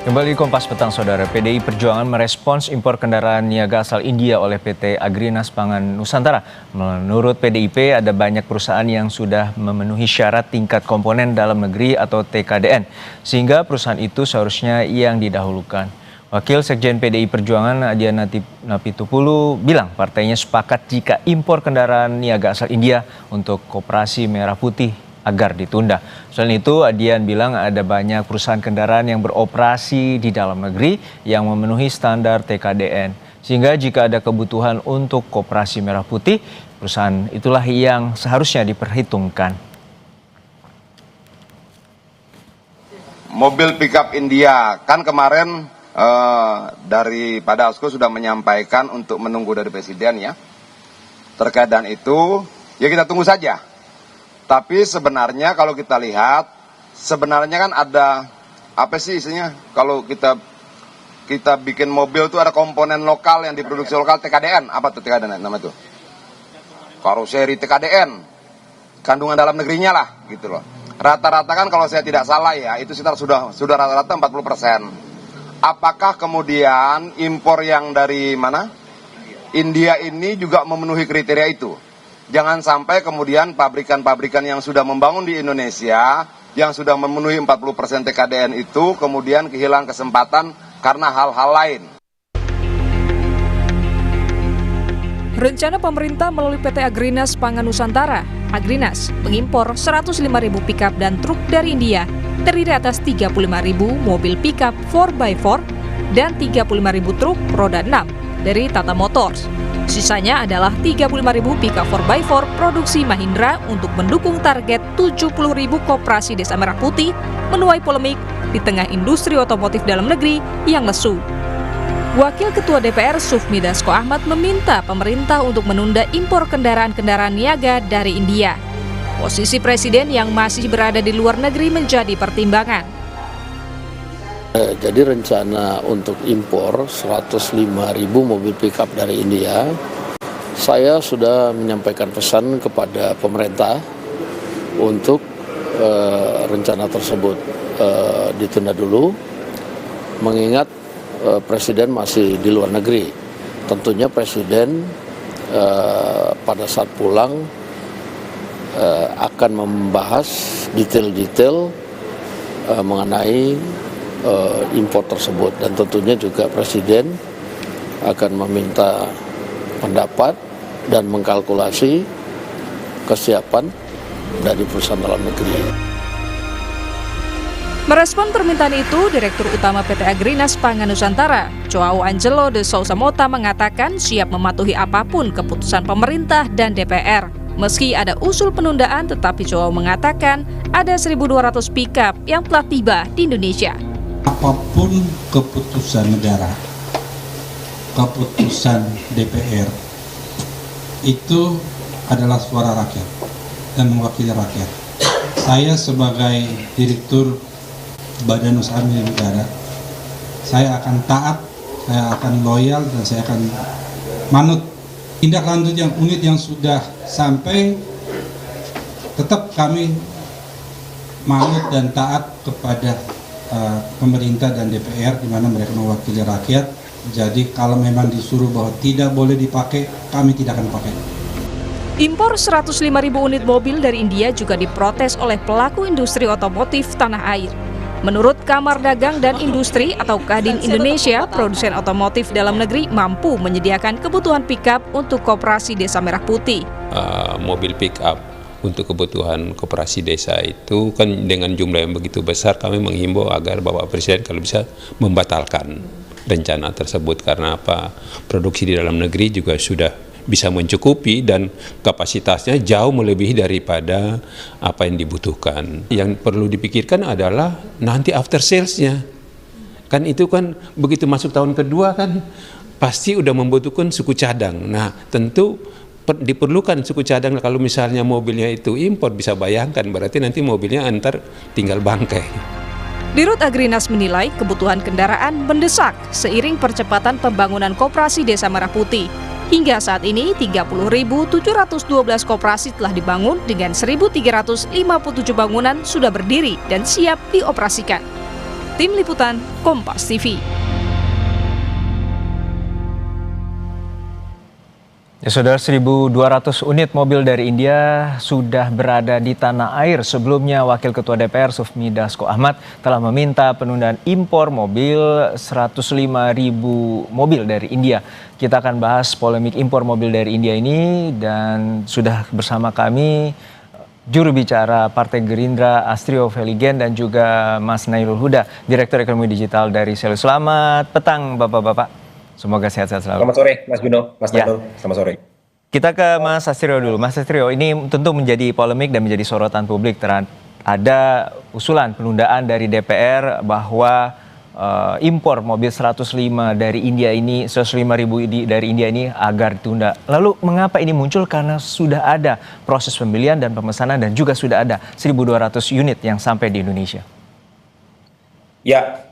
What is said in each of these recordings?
Kembali Kompas Petang, Saudara. PDI Perjuangan merespons impor kendaraan niaga asal India oleh PT Agrinas Pangan Nusantara. Menurut PDIP, ada banyak perusahaan yang sudah memenuhi syarat tingkat komponen dalam negeri atau TKDN, sehingga perusahaan itu seharusnya yang didahulukan. Wakil Sekjen PDI Perjuangan Adian Napitupulu bilang partainya sepakat jika impor kendaraan niaga asal India untuk Koperasi Merah Putih agar ditunda. Selain itu, Adian bilang ada banyak perusahaan kendaraan yang beroperasi di dalam negeri yang memenuhi standar TKDN. Sehingga jika ada kebutuhan untuk Koperasi Merah Putih, perusahaan itulah yang seharusnya diperhitungkan. Mobil pickup India, kan kemarin daripada ASKO sudah menyampaikan untuk menunggu dari Presiden ya. Terkait dengan itu, ya kita tunggu saja. Tapi sebenarnya kalau kita lihat, sebenarnya kan ada, apa sih isinya? Kalau kita bikin mobil tuh ada komponen lokal yang diproduksi lokal, TKDN. Apa tuh TKDN nama itu? Karoseri TKDN. Kandungan dalam negerinya lah, gitu loh. Rata-rata kan kalau saya tidak salah ya, itu sekitar sudah rata-rata 40%. Apakah kemudian impor yang dari mana? India ini juga memenuhi kriteria itu? Jangan sampai kemudian pabrikan-pabrikan yang sudah membangun di Indonesia, yang sudah memenuhi 40% TKDN itu, kemudian kehilangan kesempatan karena hal-hal lain. Rencana pemerintah melalui PT Agrinas Pangan Nusantara, Agrinas, mengimpor 105.000 pickup dan truk dari India, terdiri atas 35.000 mobil pickup 4x4 dan 35.000 truk roda 6 dari Tata Motors. Sisanya adalah 35.000 pickup 4x4 produksi Mahindra untuk mendukung target 70.000 koperasi Desa Merah Putih menuai polemik di tengah industri otomotif dalam negeri yang lesu. Wakil Ketua DPR Sufmi Dasko Ahmad meminta pemerintah untuk menunda impor kendaraan-kendaraan niaga dari India. Posisi Presiden yang masih berada di luar negeri menjadi pertimbangan. Jadi rencana untuk impor 105.000 mobil pickup dari India, saya sudah menyampaikan pesan kepada pemerintah untuk rencana tersebut ditunda dulu, mengingat Presiden masih di luar negeri. Tentunya Presiden pada saat pulang akan membahas detail-detail mengenai impor tersebut, dan tentunya juga Presiden akan meminta pendapat dan mengkalkulasi kesiapan dari perusahaan dalam negeri. Merespon permintaan itu, Direktur Utama PT Agrinas Pangan Nusantara, Joao Angelo de Sousa Mota mengatakan siap mematuhi apapun keputusan pemerintah dan DPR. Meski ada usul penundaan, tetapi Joao mengatakan ada 1.200 pickup yang telah tiba di Indonesia. Apapun keputusan negara, keputusan DPR, itu adalah suara rakyat dan mewakili rakyat. Saya sebagai Direktur Badan Usaha Milik Negara, saya akan taat, saya akan loyal, dan saya akan manut. Tindak lanjut yang unit yang sudah sampai, tetap kami manut dan taat kepada pemerintah dan DPR, di mana mereka mewakili rakyat. Jadi kalau memang disuruh bahwa tidak boleh dipakai, kami tidak akan pakai. Impor 105.000 unit mobil dari India juga diprotes oleh pelaku industri otomotif tanah air. Menurut Kamar Dagang dan Industri atau Kadin Indonesia, produsen otomotif dalam negeri mampu menyediakan kebutuhan pickup untuk Koperasi Desa Merah Putih. Mobil pickup untuk kebutuhan koperasi desa itu kan dengan jumlah yang begitu besar, kami menghimbau agar Bapak Presiden kalau bisa membatalkan rencana tersebut, karena apa? Produksi di dalam negeri juga sudah bisa mencukupi dan kapasitasnya jauh melebihi daripada apa yang dibutuhkan. Yang perlu dipikirkan adalah nanti after sales-nya. Kan itu kan begitu masuk tahun kedua kan pasti udah membutuhkan suku cadang. Nah, tentu diperlukan suku cadang. Kalau misalnya mobilnya itu impor, bisa bayangkan berarti nanti mobilnya antar tinggal bangkai. Dirut Agrinas menilai kebutuhan kendaraan mendesak seiring percepatan pembangunan koperasi Desa Merah Putih. Hingga saat ini 30.712 koperasi telah dibangun dengan 1.357 bangunan sudah berdiri dan siap dioperasikan. Tim Liputan Kompas TV. Ya, Saudara, 1.200 unit mobil dari India sudah berada di tanah air. Sebelumnya, Wakil Ketua DPR Sufmi Dasko Ahmad telah meminta penundaan impor mobil 105.000 mobil dari India. Kita akan bahas polemik impor mobil dari India ini dan sudah bersama kami juru bicara Partai Gerindra Astrio Veligen dan juga Mas Nailul Huda, Direktur Ekonomi Digital dari Selu. Selamat petang Bapak-Bapak. Semoga sehat-sehat selalu. Selamat sore, Mas Juno, Mas Nailul. Selamat sore. Kita ke Mas Astrio dulu. Mas Astrio, ini tentu menjadi polemik dan menjadi sorotan publik. Ada usulan penundaan dari DPR bahwa impor mobil 105 dari India ini, 105.000 dari India ini agar ditunda. Lalu mengapa ini muncul? Karena sudah ada proses pembelian dan pemesanan dan juga sudah ada 1.200 unit yang sampai di Indonesia. Ya,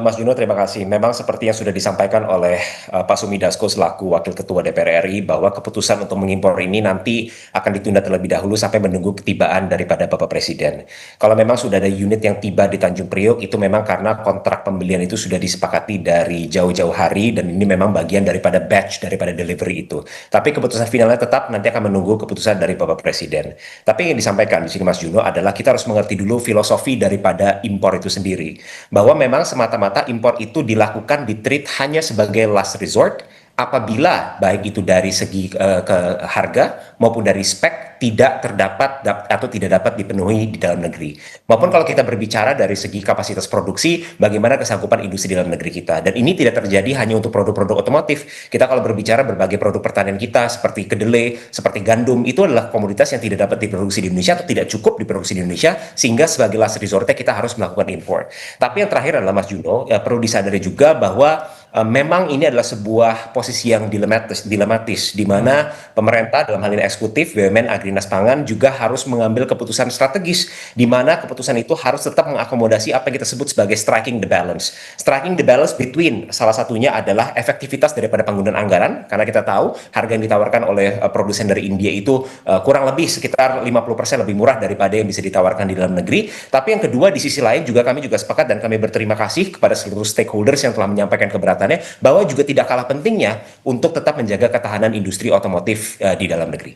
Mas Juno, terima kasih. Memang seperti yang sudah disampaikan oleh Pak Sufmi Dasko selaku Wakil Ketua DPR RI bahwa keputusan untuk mengimpor ini nanti akan ditunda terlebih dahulu sampai menunggu ketibaan daripada Bapak Presiden. Kalau memang sudah ada unit yang tiba di Tanjung Priok, itu memang karena kontrak pembelian itu sudah disepakati dari jauh-jauh hari dan ini memang bagian daripada batch, daripada delivery itu. Tapi keputusan finalnya tetap nanti akan menunggu keputusan dari Bapak Presiden. Tapi yang disampaikan di sini Mas Juno adalah kita harus mengerti dulu filosofi daripada impor itu sendiri. Bahwa memang semata-mata impor itu dilakukan di-treat hanya sebagai last resort apabila baik itu dari segi ke harga maupun dari spek tidak terdapat atau tidak dapat dipenuhi di dalam negeri. Maupun kalau kita berbicara dari segi kapasitas produksi, bagaimana kesanggupan industri di dalam negeri kita. Dan ini tidak terjadi hanya untuk produk-produk otomotif. Kita kalau berbicara berbagai produk pertanian kita seperti kedelai, seperti gandum, itu adalah komoditas yang tidak dapat diproduksi di Indonesia atau tidak cukup diproduksi di Indonesia, sehingga sebagai last resortnya kita harus melakukan impor. Tapi yang terakhir adalah Mas Juno, perlu disadari juga bahwa memang ini adalah sebuah posisi yang dilematis di mana pemerintah dalam hal ini eksekutif, BUMN, Agrinas Pangan juga harus mengambil keputusan strategis di mana keputusan itu harus tetap mengakomodasi apa yang kita sebut sebagai striking the balance. Striking the balance between salah satunya adalah efektivitas daripada penggunaan anggaran karena kita tahu harga yang ditawarkan oleh produsen dari India itu kurang lebih sekitar 50% lebih murah daripada yang bisa ditawarkan di dalam negeri. Tapi yang kedua di sisi lain juga kami juga sepakat dan kami berterima kasih kepada seluruh stakeholders yang telah menyampaikan keberatan bahwa juga tidak kalah pentingnya untuk tetap menjaga ketahanan industri otomotif di dalam negeri.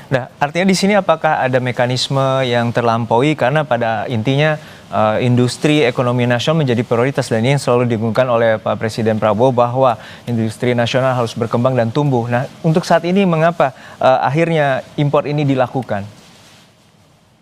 Nah, artinya di sini apakah ada mekanisme yang terlampaui karena pada intinya industri ekonomi nasional menjadi prioritas dan ini yang selalu diungkapkan oleh Pak Presiden Prabowo bahwa industri nasional harus berkembang dan tumbuh. Nah, untuk saat ini mengapa akhirnya impor ini dilakukan?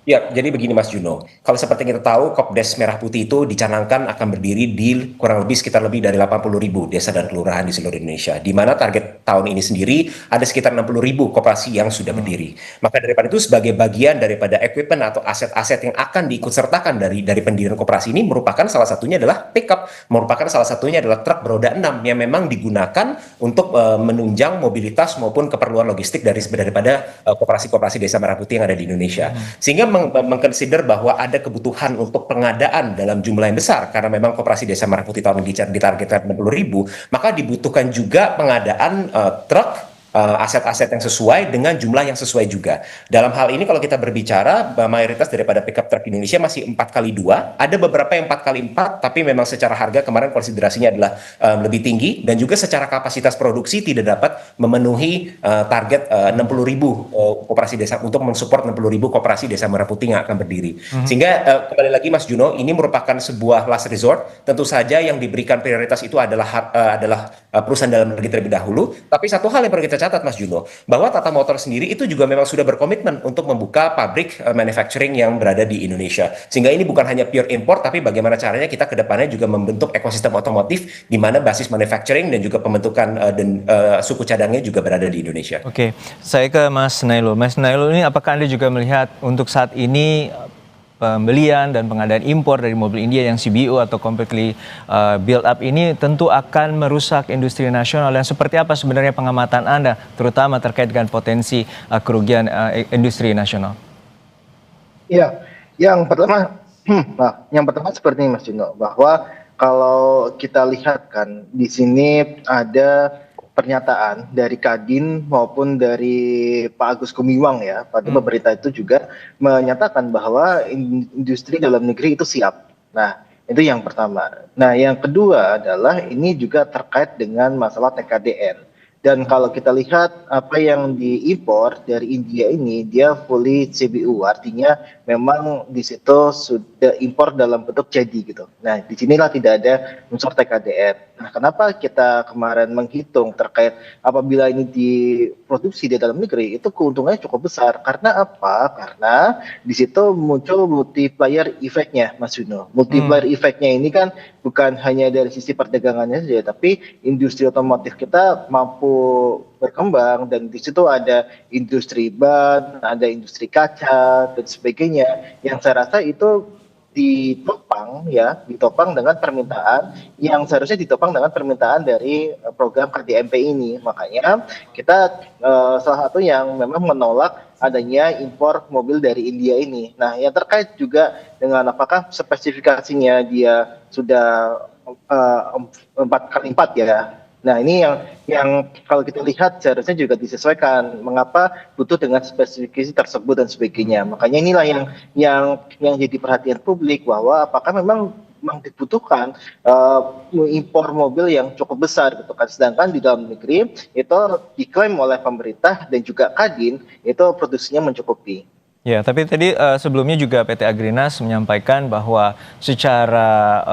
Ya, jadi begini Mas Juno, kalau seperti kita tahu Kopdes Merah Putih itu dicanangkan akan berdiri di kurang lebih sekitar lebih dari 80.000 desa dan kelurahan di seluruh Indonesia, di mana target tahun ini sendiri ada sekitar 60.000 koperasi yang sudah berdiri. Maka daripada itu sebagai bagian daripada equipment atau aset-aset yang akan diikutsertakan dari pendirian koperasi ini merupakan salah satunya adalah pickup, merupakan salah satunya adalah truk beroda 6 yang memang digunakan untuk menunjang mobilitas maupun keperluan logistik daripada koperasi-koperasi desa Merah Putih yang ada di Indonesia. Sehingga mengconsider bahwa ada kebutuhan untuk pengadaan dalam jumlah yang besar karena memang koperasi desa Merah Putih tahun ini ditargetkan 60.000, maka dibutuhkan juga pengadaan truk aset-aset yang sesuai dengan jumlah yang sesuai juga. Dalam hal ini kalau kita berbicara mayoritas daripada pickup truck Indonesia masih 4x2, ada beberapa yang 4x4 tapi memang secara harga kemarin konsiderasinya adalah lebih tinggi dan juga secara kapasitas produksi tidak dapat memenuhi target 60.000 koperasi desa untuk mensupport 60.000 koperasi desa Merah Putih yang akan berdiri. Sehingga kembali lagi Mas Juno, ini merupakan sebuah last resort. Tentu saja yang diberikan prioritas itu adalah perusahaan dalam negeri terlebih dahulu. Tapi satu hal yang perlu kita catat Mas Juno, bahwa Tata Motor sendiri itu juga memang sudah berkomitmen untuk membuka pabrik manufacturing yang berada di Indonesia. Sehingga ini bukan hanya pure import, tapi bagaimana caranya kita ke depannya juga membentuk ekosistem otomotif di mana basis manufacturing dan juga pembentukan dan suku cadangnya juga berada di Indonesia. Oke, saya ke Mas Nailul. Mas Nailul, ini apakah Anda juga melihat untuk saat ini pembelian dan pengadaan impor dari mobil India yang CBO atau completely build up ini tentu akan merusak industri nasional, dan seperti apa sebenarnya pengamatan Anda terutama terkait dengan potensi kerugian industri nasional? Iya, yang pertama seperti ini Mas Juno, bahwa kalau kita lihat kan di sini ada pernyataan dari Kadin maupun dari Pak Agus Gumiwang ya, pada pemerintah itu juga menyatakan bahwa industri dalam negeri itu siap. Nah, Itu yang pertama. Nah, yang kedua adalah ini juga terkait dengan masalah TKDN. Dan kalau kita lihat apa yang diimpor dari India ini, dia fully CBU, artinya memang di situ sudah impor dalam bentuk jadi gitu. Nah, disinilah tidak ada unsur TKDN. Nah, kenapa kita kemarin menghitung terkait apabila ini diproduksi di dalam negeri, itu keuntungannya cukup besar. Karena apa? Karena di situ muncul multiplier effect-nya, Mas Yuno. Multiplier effect-nya ini kan bukan hanya dari sisi perdagangannya saja, tapi industri otomotif kita mampu berkembang, dan di situ ada industri ban, ada industri kaca dan sebagainya, yang saya rasa itu ditopang dengan permintaan yang seharusnya ditopang dengan permintaan dari program KDMP ini. Makanya kita salah satu yang memang menolak adanya impor mobil dari India ini. Nah, yang terkait juga dengan apakah spesifikasinya dia sudah 4x4 ya. Nah, ini yang kalau kita lihat seharusnya juga disesuaikan mengapa butuh dengan spesifikasi tersebut dan sebagainya. Makanya inilah yang jadi perhatian publik, bahwa apakah memang dibutuhkan impor mobil yang cukup besar gitu kan, sedangkan di dalam negeri itu diklaim oleh pemerintah dan juga Kadin itu produksinya mencukupi. Ya, tapi tadi sebelumnya juga PT Agrinas menyampaikan bahwa secara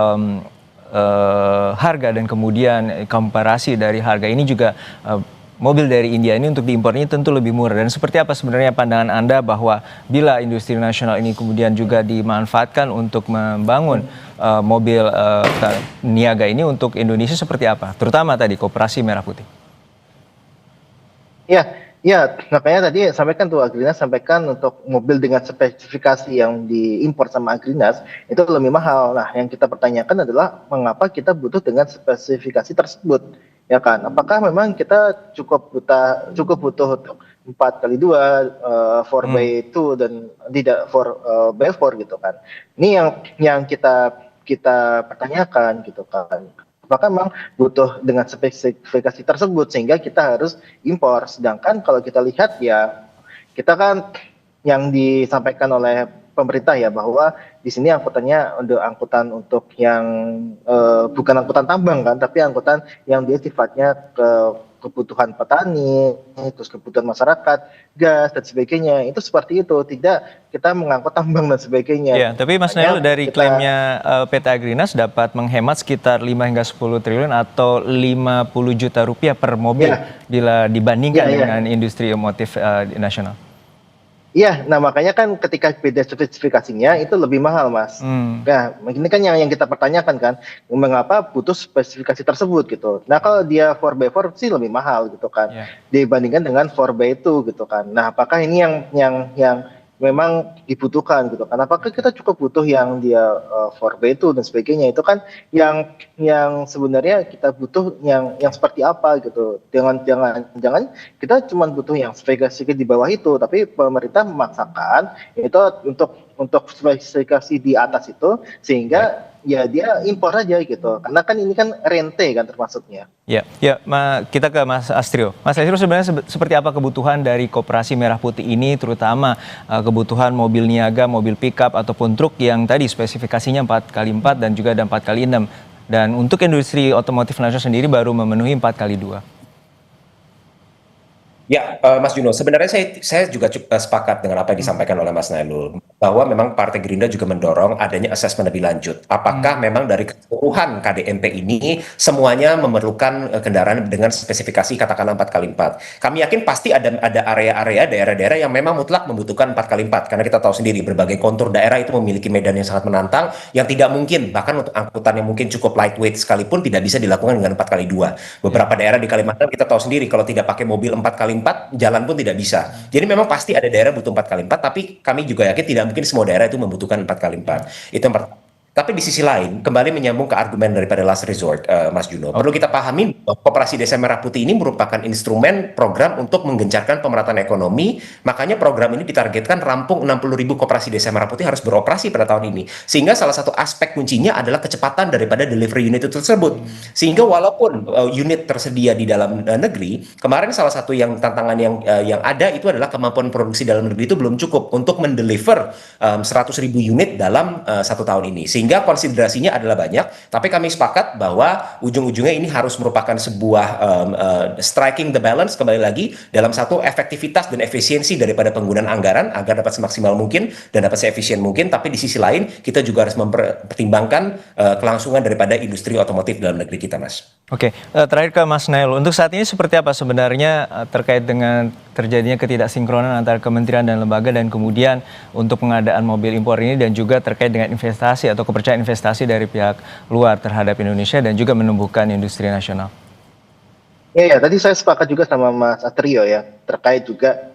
harga dan kemudian komparasi dari harga ini juga mobil dari India ini untuk diimpor ini tentu lebih murah. Dan seperti apa sebenarnya pandangan Anda bahwa bila industri nasional ini kemudian juga dimanfaatkan untuk membangun mobil niaga ini untuk Indonesia seperti apa? Terutama tadi Koperasi Merah Putih. Ya, makanya tadi sampaikan tuh Agrinas sampaikan untuk mobil dengan spesifikasi yang diimpor sama Agrinas itu lebih mahal. Nah, yang kita pertanyakan adalah mengapa kita butuh dengan spesifikasi tersebut, ya kan? Apakah memang kita cukup butuh untuk 4x2, 4x2 dan tidak 4x4 gitu kan? Ini yang kita pertanyakan gitu kan. Maka memang butuh dengan spesifikasi tersebut sehingga kita harus impor. Sedangkan kalau kita lihat ya, kita kan yang disampaikan oleh pemerintah ya, bahwa di sini angkutannya angkutan untuk yang bukan angkutan tambang kan, tapi angkutan yang dia sifatnya kebutuhan petani, terus kebutuhan masyarakat, gas dan sebagainya. Itu seperti itu, tidak kita mengangkut tambang dan sebagainya. Ya, tapi Mas Nailul, dari klaimnya PT Agrinas dapat menghemat sekitar 5 hingga 10 triliun atau 50 juta rupiah per mobil bila dibandingkan dengan industri otomotif nasional. Iya, nah makanya kan ketika beda spesifikasinya itu lebih mahal, Mas. Nah, ini kan yang kita pertanyakan kan, mengapa butuh spesifikasi tersebut gitu. Nah, kalau dia 4x4 sih lebih mahal gitu kan, dibandingkan dengan 4x2 gitu kan. Nah, apakah ini yang memang dibutuhkan gitu kan? Apakah kita cukup butuh yang dia 4x2 dan sebagainya? Itu kan yang sebenarnya kita butuh yang seperti apa gitu. Jangan kita cuma butuh yang spesifikasi di bawah itu, tapi pemerintah memaksakan itu untuk spesifikasi di atas itu, sehingga ya dia impor aja gitu. Karena kan ini kan rente kan termasuknya. Ya, kita ke Mas Astrio. Mas Astrio, sebenarnya seperti apa kebutuhan dari Koperasi Merah Putih ini, terutama kebutuhan mobil niaga, mobil pickup ataupun truk yang tadi spesifikasinya 4x4 dan juga ada 4x6. Dan untuk industri otomotif nasional sendiri baru memenuhi 4x2. Ya, Mas Juno, sebenarnya saya juga sepakat dengan apa yang disampaikan oleh Mas Nailul, bahwa memang Partai Gerindra juga mendorong adanya asesmen lebih lanjut. Apakah memang dari keseluruhan KDMP ini semuanya memerlukan kendaraan dengan spesifikasi katakanlah 4x4? Kami yakin pasti ada area-area, daerah-daerah yang memang mutlak membutuhkan 4x4, karena kita tahu sendiri berbagai kontur daerah itu memiliki medan yang sangat menantang, yang tidak mungkin, bahkan untuk angkutan yang mungkin cukup lightweight sekalipun tidak bisa dilakukan dengan 4x2. Beberapa daerah di Kalimantan kita tahu sendiri, kalau tidak pakai mobil 4x4, jalan pun tidak bisa. Jadi memang pasti ada daerah butuh 4x4, tapi kami juga yakin tidak mungkin semua daerah itu membutuhkan 4x4. Itu yang pertama. Tapi di sisi lain, kembali menyambung ke argumen daripada last resort, Mas Juno, perlu kita pahami bahwa Koperasi Desa Merah Putih ini merupakan instrumen program untuk menggencarkan pemerataan ekonomi. Makanya program ini ditargetkan rampung 60.000 Koperasi Desa Merah Putih harus beroperasi pada tahun ini. Sehingga salah satu aspek kuncinya adalah kecepatan daripada delivery unit itu tersebut. Sehingga walaupun unit tersedia di dalam negeri, kemarin salah satu yang tantangan yang ada itu adalah kemampuan produksi dalam negeri itu belum cukup untuk mendeliver 100.000 unit dalam 1 tahun ini. Sehingga sehingga konsiderasinya adalah banyak, tapi kami sepakat bahwa ujung-ujungnya ini harus merupakan sebuah striking the balance, kembali lagi dalam satu efektivitas dan efisiensi daripada penggunaan anggaran agar dapat semaksimal mungkin dan dapat seefisien mungkin, tapi di sisi lain kita juga harus mempertimbangkan kelangsungan daripada industri otomotif dalam negeri kita, Mas. Oke, terakhir ke Mas Nail. Untuk saat ini seperti apa sebenarnya terkait dengan terjadinya ketidaksinkronan antara kementerian dan lembaga dan kemudian untuk pengadaan mobil impor ini dan juga terkait dengan investasi atau kepercayaan investasi dari pihak luar terhadap Indonesia dan juga menumbuhkan industri nasional? Ya, tadi saya sepakat juga sama Mas Atrio ya, terkait juga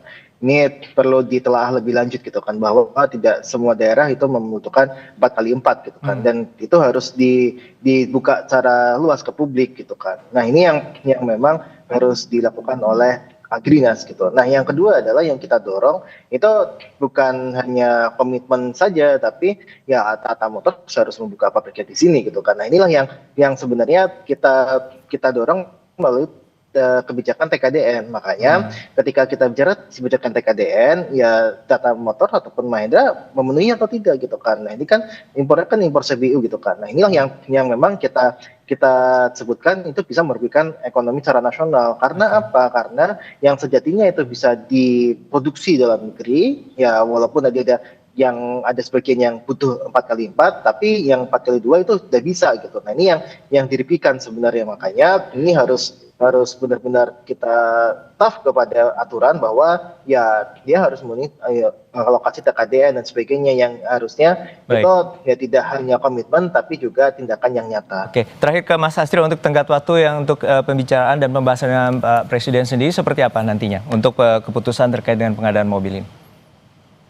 ini perlu ditelaah lebih lanjut gitu kan, bahwa tidak semua daerah itu membutuhkan 4x4 gitu kan, dan itu harus dibuka secara luas ke publik gitu kan. Nah ini yang memang harus dilakukan oleh Agrinas gitu. Nah yang kedua adalah yang kita dorong itu bukan hanya komitmen saja, tapi ya Tata Motors harus membuka pabriknya di sini gitu kan. Nah inilah yang sebenarnya kita dorong melalui kebijakan TKDN. Makanya ketika kita bicara kebijakan TKDN, ya Tata Motor ataupun Mahindra memenuhi atau tidak gitu kan. Nah ini kan impornya kan impor CBU gitu kan. Nah inilah yang memang kita sebutkan itu bisa merugikan ekonomi secara nasional. Karena apa? Karena yang sejatinya itu bisa diproduksi dalam negeri, ya walaupun ada sebagian yang butuh 4x4, tapi yang 4x2 itu sudah bisa gitu. Nah ini yang dirugikan sebenarnya, makanya ini harus benar-benar kita tough kepada aturan bahwa ya dia harus memenuhi alokasi TKDN dan sebagainya yang harusnya itu ya tidak hanya komitmen tapi juga tindakan yang nyata. Oke, terakhir ke Mas Astrio untuk tenggat waktu yang untuk pembicaraan dan pembahasan dengan Pak Presiden sendiri seperti apa nantinya untuk keputusan terkait dengan pengadaan mobil ini?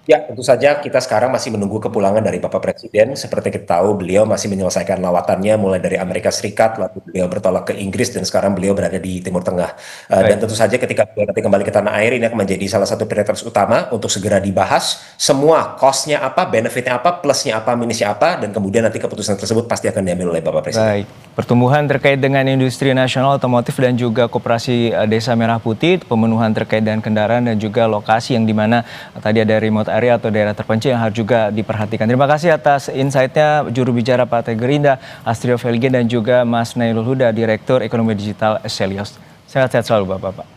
Ya, tentu saja kita sekarang masih menunggu kepulangan dari Bapak Presiden. Seperti kita tahu, beliau masih menyelesaikan lawatannya mulai dari Amerika Serikat, lalu beliau bertolak ke Inggris, dan sekarang beliau berada di Timur Tengah. Dan tentu saja ketika beliau nanti kembali ke tanah air, ini akan menjadi salah satu prioritas utama untuk segera dibahas semua cost-nya apa, benefit-nya apa, plus-nya apa, minus-nya apa, dan kemudian nanti keputusan tersebut pasti akan diambil oleh Bapak Presiden. Baik, pertumbuhan terkait dengan industri nasional otomotif dan juga koperasi Desa Merah Putih, pemenuhan terkait dengan kendaraan dan juga lokasi yang dimana tadi ada remote area atau daerah terpencil yang harus juga diperhatikan. Terima kasih atas insight-nya juru bicara Partai Gerindra, Astrio Felge, dan juga Mas Nailul Huda, Direktur Ekonomi Digital Selyos. Sehat-sehat selalu Bapak-Bapak.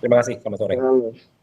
Terima kasih, selamat sore.